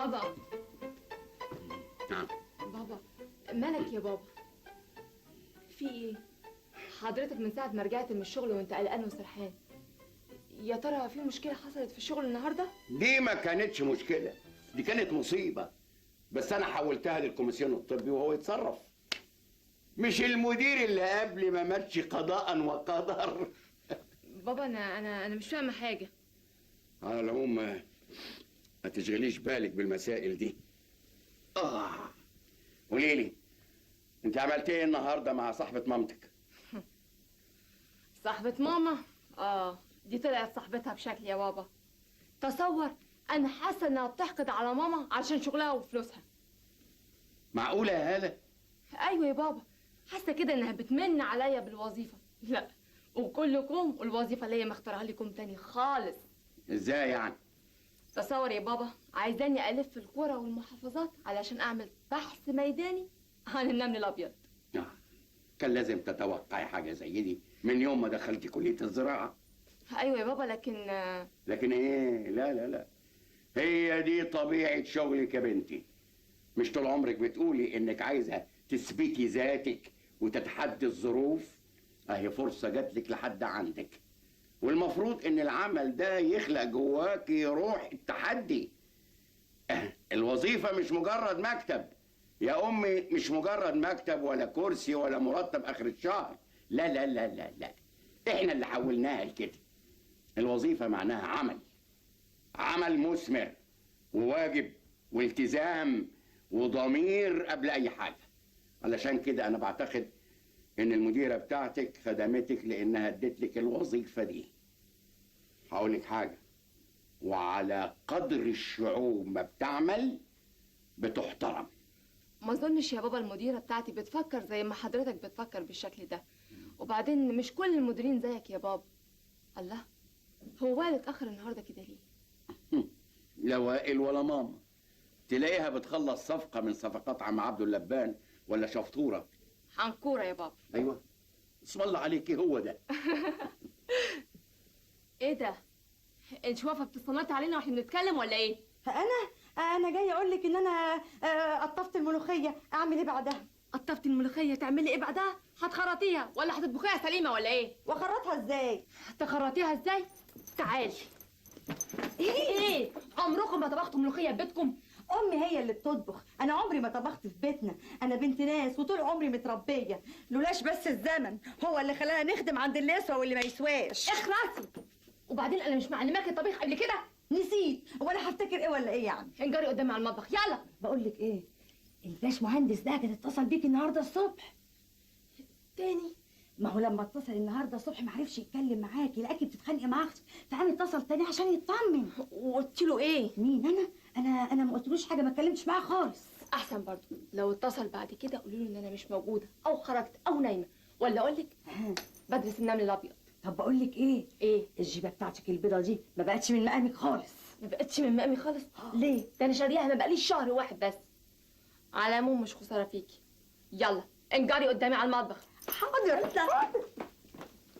بابا. نعم. بابا مالك يا بابا؟ في ايه؟ حضرتك من ساعة ما رجعت من الشغل وانت قلقان وسرحان. يا ترى في مشكلة حصلت في الشغل النهارده؟ دي ما كانتش مشكلة، دي كانت مصيبة، بس أنا حولتها للكوميسيون الطبي وهو يتصرف. مش المدير اللي قبل ما ماتش قضاء وقدر. بابا انا مش فاهمة حاجة. على العموم ما تشغليش بالك بالمسائل دي. قولي لي، انت عملت ايه النهارده مع صاحبة مامتك؟ صاحبة ماما؟ دي طلعت صاحبتها بشكل يا بابا. تصور، انا حاسة انها بتحقد على ماما علشان شغلها وفلوسها. معقولة يا هالة؟ ايوه يا بابا، حاسة كده انها بتمن عليا بالوظيفة. لا، وكلكم والوظيفة اللي هي مختارها لكم تاني خالص. ازاي يعني؟ تصور يا بابا، عايزاني الف القرى والمحافظات علشان اعمل بحث ميداني عن النمل الابيض. كان لازم تتوقعي حاجة زي دي من يوم ما دخلتي كلية الزراعة. ايوه يا بابا، لكن ايه؟ لا لا لا، هي دي طبيعة شغلك يا بنتي. مش طول عمرك بتقولي انك عايزة تثبتي ذاتك وتتحدي الظروف؟ اهي فرصة جاتلك لحد عندك، والمفروض ان العمل ده يخلق جواكي روح التحدي. الوظيفة مش مجرد مكتب يا امي، مش مجرد مكتب ولا كرسي ولا مرتب اخر الشهر. لا لا لا لا لا، احنا اللي حولناها لكده. الوظيفة معناها عمل مثمر وواجب والتزام وضمير قبل اي حاجة. علشان كده انا بعتقد ان المديرة بتاعتك خدمتك لانها ادتلك الوظيفة دي. هقولك حاجة، وعلى قدر الشعوب ما بتعمل بتحترم. ما اظنش يا بابا المديرة بتاعتي بتفكر زي ما حضرتك بتفكر بالشكل ده. وبعدين مش كل المديرين زيك يا بابا. الله، هو وائل اتأخر النهارده كده ليه؟ لا وائل ولا ماما، تلاقيها بتخلص صفقة من صفقات عم عبد اللبان ولا شفطورة. حنكورة يا بابا. ايوه، اسم الله عليكي، هو ده. ايه ده؟ انت واقفة بتستنطي علينا واحنا بنتكلم ولا ايه؟ انا جايه اقول لك ان انا قطفت الملوخيه، اعمل ايه بعدها؟ قطفتي الملوخية تعملي ايه بعدها؟ هتخرطيها ولا هتطبخيها سليمة ولا ايه؟ واخرطها ازاي؟ تخرطيها ازاي؟ تعالي. ايه؟ عمركم ما طبختوا ملوخية في بيتكم؟ امي هي اللي بتطبخ، انا عمري ما طبخت في بيتنا، انا بنت ناس وطول عمري متربيه، لولاش بس الزمن هو اللي خلانا نخدم عند اللي يسوى واللي ما يسواش. اخلصي. وبعدين انا مش معلماكي الطبيخ قبل كده؟ نسيت ولا هفتكر ايه ولا ايه يعني؟ انجري قدامي على المطبخ يلا. بقول لك ايه، الباش مهندس ده كان اتصل بيكي النهارده الصبح تاني؟ ما هو لما اتصل النهارده الصبح ما عرفش يتكلم معاكي، لقاكي بتتخانقي مع اختك، فقام اتصل تاني عشان يطمن. وقلت له ايه؟ مين؟ انا ما قلتلوش حاجه، ما اتكلمتش معاه خالص. احسن برضو لو اتصل بعد كده قولوا له ان انا مش موجوده او خرجت او نايمه، ولا اقول لك بدرس النمل الابيض. طب بقول لك ايه، الجيبه بتاعتك البيضه دي ما بقتش من مقامك خالص. ما بقتش من مقامي خالص؟ ليه؟ ده انا شاريها ما بقاليش شهر واحد بس. على العموم مش خساره فيكي. يلا انجري قدامي على المطبخ. حاضر.